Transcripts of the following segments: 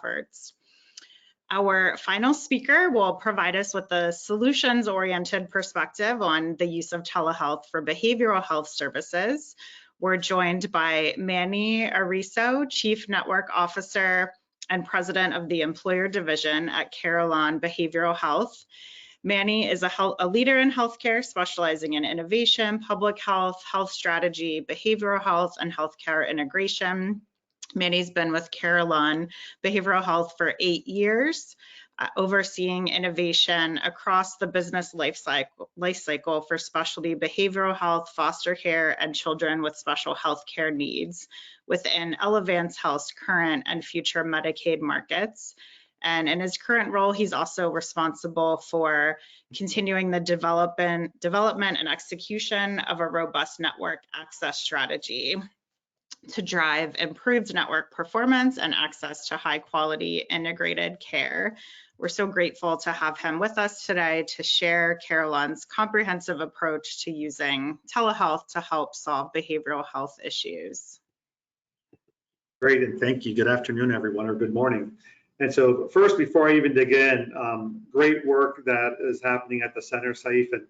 efforts. Our final speaker will provide us with a solutions-oriented perspective on the use of telehealth for behavioral health services. We're joined by Manuel Arisso, Chief Network Officer and President of the Employer Division at Carelon Behavioral Health. Manny is a leader in healthcare, specializing in innovation, public health, health strategy, behavioral health, and healthcare integration. Manny's been with Carelon Behavioral Health for 8 years, overseeing innovation across the business life cycle for specialty behavioral health, foster care, and children with special health care needs within Elevance Health's current and future Medicaid markets. And in his current role, he's also responsible for continuing the development and execution of a robust network access strategy to drive improved network performance and access to high quality integrated care. We're so grateful to have him with us today to share Carelon's comprehensive approach to using telehealth to help solve behavioral health issues. Great, and thank you. Good afternoon, everyone, or good morning. And so first, before I even dig in, great work that is happening at the center, Saif, and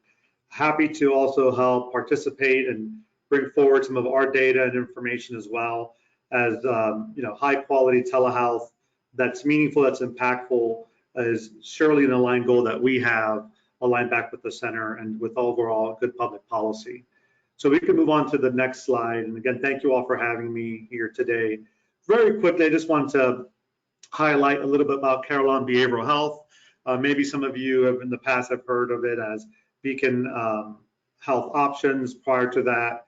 happy to also help participate and bring forward some of our data and information as well as high quality telehealth that's meaningful, that's impactful, is surely an aligned goal that we have aligned back with the center and with overall good public policy. So we can move on to the next slide. And again, thank you all for having me here today. Very quickly, I just want to highlight a little bit about Carelon Behavioral Health. Maybe some of you have in the past have heard of it as Beacon Health Options. Prior to that,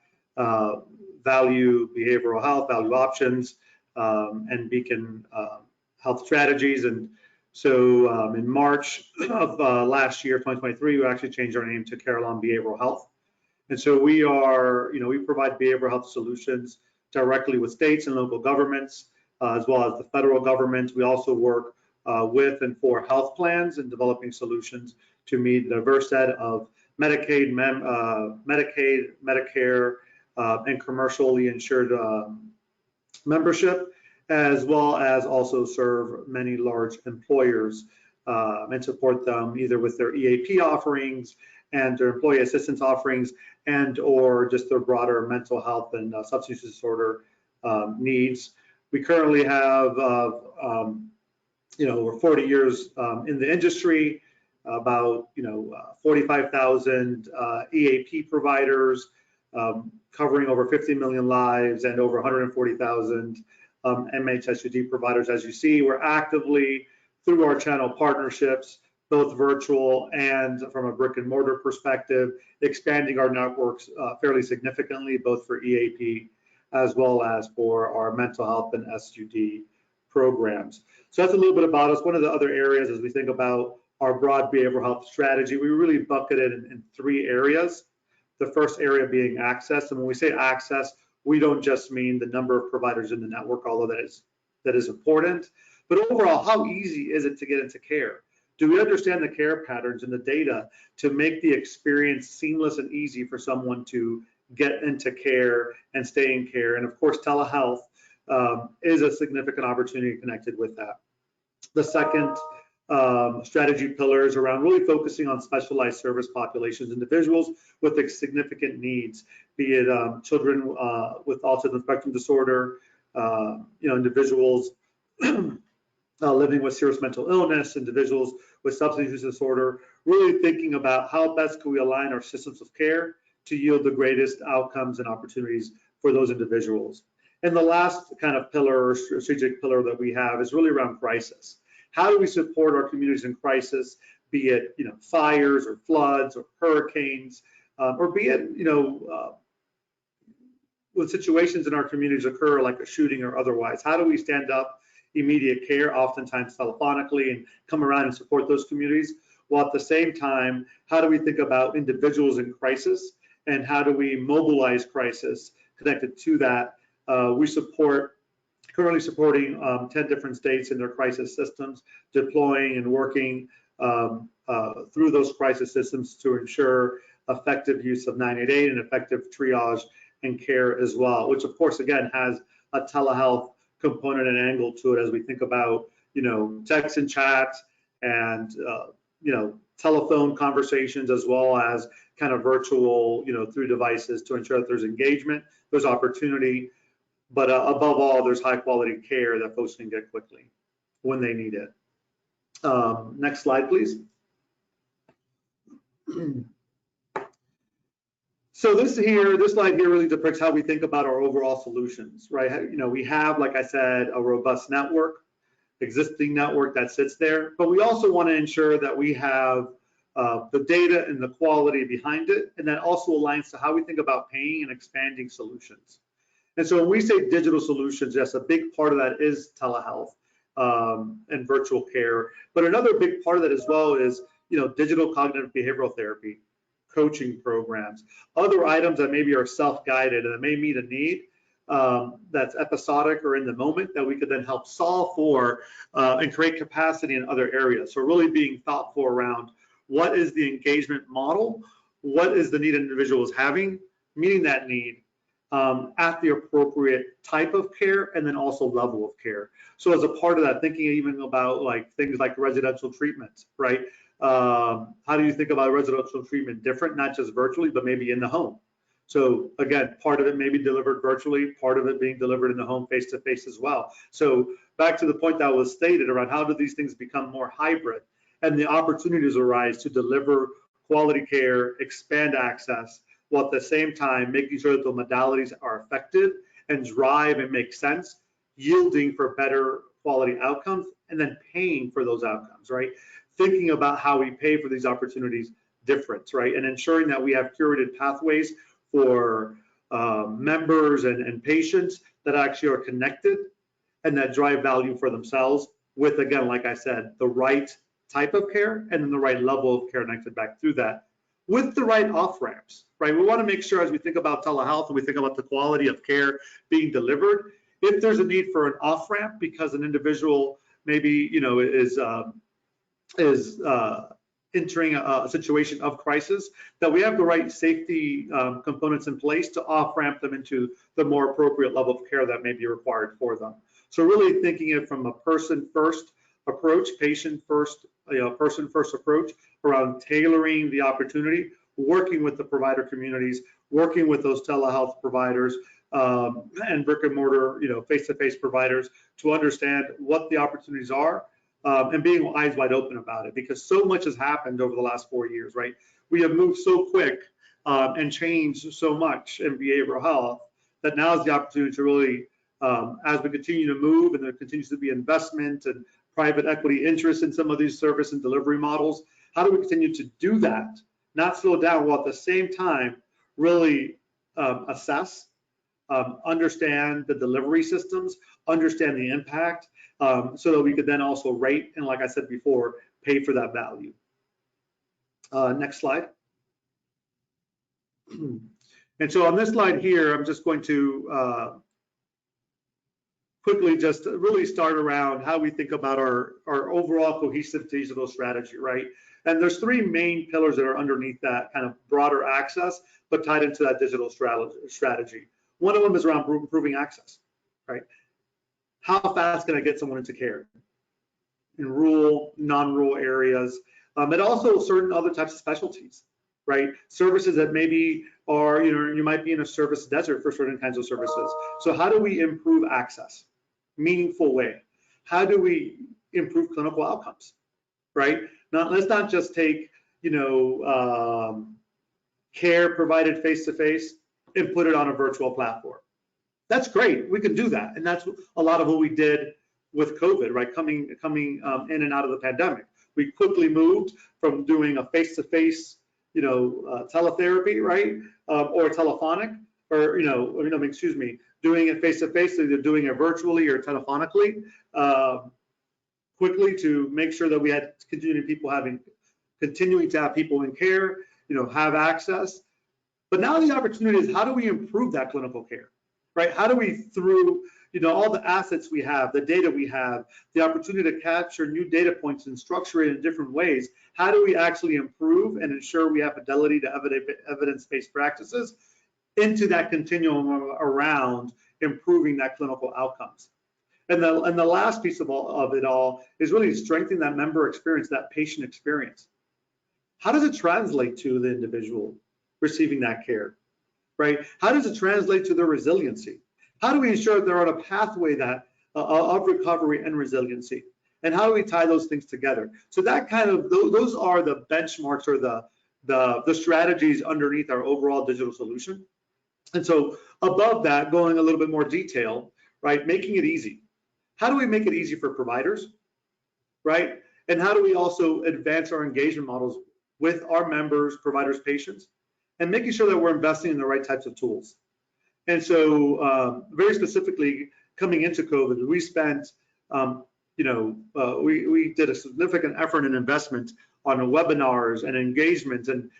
Value Behavioral Health, Value Options, and Beacon Health Strategies. And so in March of last year, 2023, we actually changed our name to Carelon Behavioral Health. And so we are, we provide behavioral health solutions directly with states and local governments, as well as the federal government. We also work with and for health plans and developing solutions to meet the diverse set of Medicaid, Medicare, and commercially insured membership, as well as also serve many large employers and support them either with their EAP offerings and their employee assistance offerings and or just their broader mental health and substance disorder needs. We currently have over 40 years in the industry, about 45,000 EAP providers, covering over 50 million lives and over 140,000 MHSUD providers. As you see, we're actively through our channel partnerships, both virtual and from a brick and mortar perspective, expanding our networks fairly significantly, both for EAP as well as for our mental health and SUD programs. So that's a little bit about us. One of the other areas as we think about our broad behavioral health strategy, we really bucket it in 3 areas. The first area being access. And when we say access, we don't just mean the number of providers in the network, although that is important, but overall, how easy is it to get into care? Do we understand the care patterns and the data to make the experience seamless and easy for someone to get into care and stay in care? And of course, telehealth is a significant opportunity connected with that. The second strategy pillar is around really focusing on specialized service populations, individuals with significant needs, be it children with autism spectrum disorder, individuals living with serious mental illness, individuals with substance use disorder, really thinking about how best can we align our systems of care to yield the greatest outcomes and opportunities for those individuals. And the last kind of pillar or strategic pillar that we have is really around crisis. How do we support our communities in crisis, be it fires or floods or hurricanes, or be it when situations in our communities occur like a shooting or otherwise? How do we stand up immediate care, oftentimes telephonically, and come around and support those communities? While at the same time, how do we think about individuals in crisis and how do we mobilize crisis connected to that? We currently supporting 10 different states in their crisis systems, deploying and working through those crisis systems to ensure effective use of 988 and effective triage and care as well, which of course, again, has a telehealth component and angle to it as we think about, text and chat and, telephone conversations, as well as kind of virtual, through devices, to ensure that there's engagement, there's opportunity, but above all, there's high quality care that folks can get quickly when they need it. Next slide, please. So this slide here really depicts how we think about our overall solutions, right? We have, like I said, a robust network, existing network that sits there, but we also want to ensure that we have the data and the quality behind it, and that also aligns to how we think about paying and expanding solutions. And so when we say digital solutions, yes, a big part of that is telehealth and virtual care, but another big part of that as well is digital cognitive behavioral therapy, coaching programs, other items that maybe are self-guided and that may meet a need that's episodic or in the moment that we could then help solve for and create capacity in other areas. So really being thoughtful around what is the engagement model, what is the need an individual is having, meeting that need at the appropriate type of care, and then also level of care. So as a part of that, thinking even about things like residential treatment, right? How do you think about residential treatment different, not just virtually, but maybe in the home? So again, part of it may be delivered virtually, part of it being delivered in the home face-to-face as well. So back to the point that was stated around how do these things become more hybrid, and the opportunities arise to deliver quality care, expand access, while at the same time making sure that the modalities are effective and drive and make sense, yielding for better quality outcomes, and then paying for those outcomes, right? Thinking about how we pay for these opportunities different, right? And ensuring that we have curated pathways for members and patients that actually are connected and that drive value for themselves with, again, like I said, the right type of care and then the right level of care connected back through that with the right off-ramps, right? We want to make sure as we think about telehealth and we think about the quality of care being delivered, if there's a need for an off-ramp because an individual maybe, is entering a situation of crisis, that we have the right safety components in place to off-ramp them into the more appropriate level of care that may be required for them. So really thinking it from a person-first approach, patient-first, person-first approach around tailoring the opportunity, working with the provider communities, working with those telehealth providers and brick and mortar, face-to-face providers to understand what the opportunities are. And being eyes wide open about it, because so much has happened over the last 4 years, right? We have moved so quick and changed so much in behavioral health that now is the opportunity to really, as we continue to move and there continues to be investment and private equity interest in some of these service and delivery models, how do we continue to do that, not slow down, while at the same time really assess, understand the delivery systems, understand the impact, so that we could then also rate and, like I said before, pay for that value. Next slide. And so on this slide here, I'm just going to quickly just really start around how we think about our overall cohesive digital strategy, right? And there's three main pillars that are underneath that kind of broader access, but tied into that digital strategy. One of them is around improving access, right? How fast can I get someone into care in rural, non-rural areas, and also certain other types of specialties, right? Services that maybe are, you might be in a service desert for certain kinds of services. So how do we improve access? Meaningful way. How do we improve clinical outcomes, right? Let's not just take, care provided face-to-face and put it on a virtual platform. That's great, we can do that. And that's a lot of what we did with COVID, right? Coming in and out of the pandemic. We quickly moved from doing a face-to-face, teletherapy, right? Or telephonic, or, doing it face-to-face, either doing it virtually or telephonically, quickly to make sure that we had continuing to have people in care, have access. But now the opportunity is, how do we improve that clinical care, right? How do we, through all the assets we have, the data we have, the opportunity to capture new data points and structure it in different ways, how do we actually improve and ensure we have fidelity to evidence-based practices into that continuum around improving that clinical outcomes? And the last piece of it all is really strengthening that member experience, that patient experience. How does it translate to the individual receiving that care, right? How does it translate to their resiliency? How do we ensure they're on a pathway that of recovery and resiliency? And how do we tie those things together? So that kind of, those are the benchmarks or the strategies underneath our overall digital solution. And so above that, going a little bit more detail, right, making it easy. How do we make it easy for providers, right? And how do we also advance our engagement models with our members, providers, patients, and making sure that we're investing in the right types of tools? And so very specifically, coming into COVID, we spent, we did a significant effort and investment on webinars and engagement and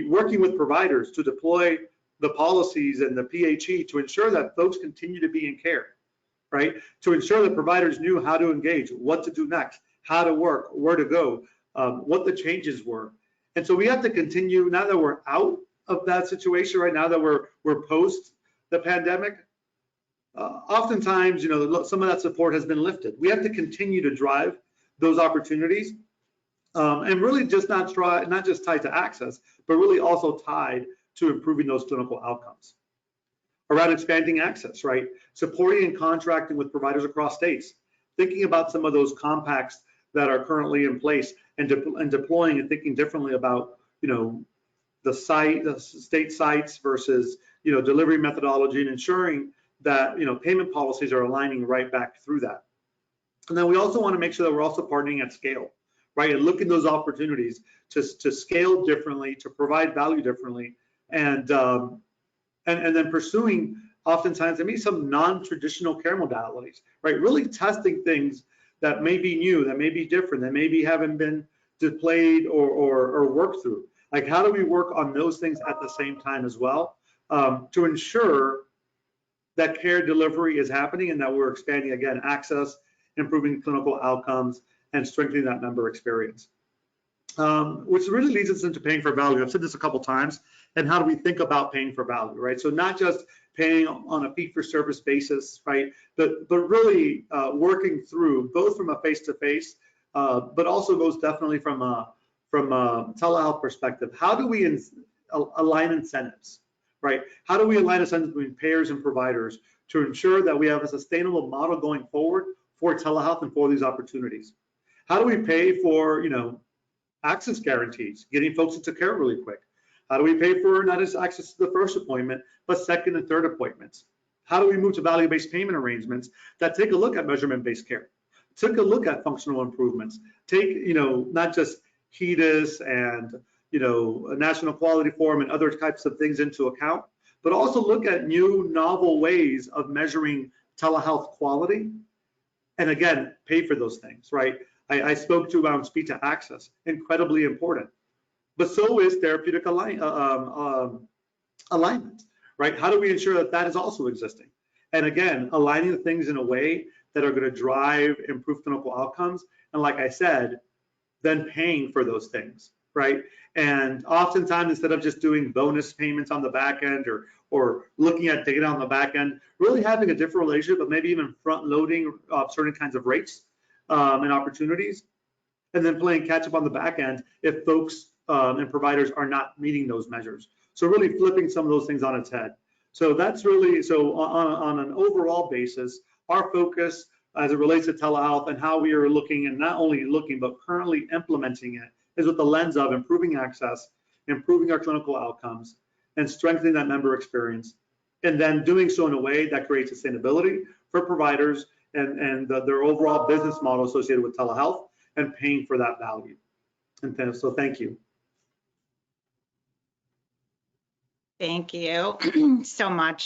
working with providers to deploy the policies and the PHE to ensure that folks continue to be in care, right? To ensure that providers knew how to engage, what to do next, how to work, where to go, what the changes were. And so we have to continue, now that we're out of that situation, right now that we're post the pandemic, oftentimes, some of that support has been lifted. We have to continue to drive those opportunities and really just not just tied to access, but really also tied to improving those clinical outcomes. Around expanding access, right? Supporting and contracting with providers across states, thinking about some of those compacts that are currently in place and deploying and thinking differently about, the state sites versus, delivery methodology, and ensuring that, payment policies are aligning right back through that. And then we also want to make sure that we're also partnering at scale, right? And look at those opportunities to scale differently, to provide value differently, and then pursuing, oftentimes, there may be some non-traditional care modalities, right? Really testing things that may be new, that may be different, that maybe haven't been displayed or worked through. Like, how do we work on those things at the same time as well to ensure that care delivery is happening and that we're expanding, again, access, improving clinical outcomes, and strengthening that member experience. Which really leads us into paying for value. I've said this a couple times, and how do we think about paying for value, right? So not just paying on a fee-for-service basis, right? But really working through, both from a face-to-face, but also most definitely from a telehealth perspective. How do we align incentives, right? How do we align incentives between payers and providers to ensure that we have a sustainable model going forward for telehealth and for these opportunities? How do we pay for, access guarantees, getting folks into care really quick? How do we pay for not just access to the first appointment, but second and third appointments? How do we move to value-based payment arrangements that take a look at measurement-based care, take a look at functional improvements, take, not just HEDIS and, a National Quality Forum and other types of things into account, but also look at new novel ways of measuring telehealth quality, and again, pay for those things, right? I spoke to around speed to access, incredibly important, but so is therapeutic alignment, right? How do we ensure that that is also existing? And again, aligning the things in a way that are going to drive improved clinical outcomes. And like I said, then paying for those things, right? And oftentimes, instead of just doing bonus payments on the back end or looking at data on the back end, really having a different relationship, but maybe even front loading certain kinds of rates and opportunities, and then playing catch up on the back end if folks and providers are not meeting those measures. So really flipping some of those things on its head. So that's really, so on an overall basis, our focus as it relates to telehealth and how we are looking, and not only looking, but currently implementing it, is with the lens of improving access, improving our clinical outcomes, and strengthening that member experience, and then doing so in a way that creates sustainability for providers and their overall business model associated with telehealth and paying for that value. And so thank you. Thank you so much.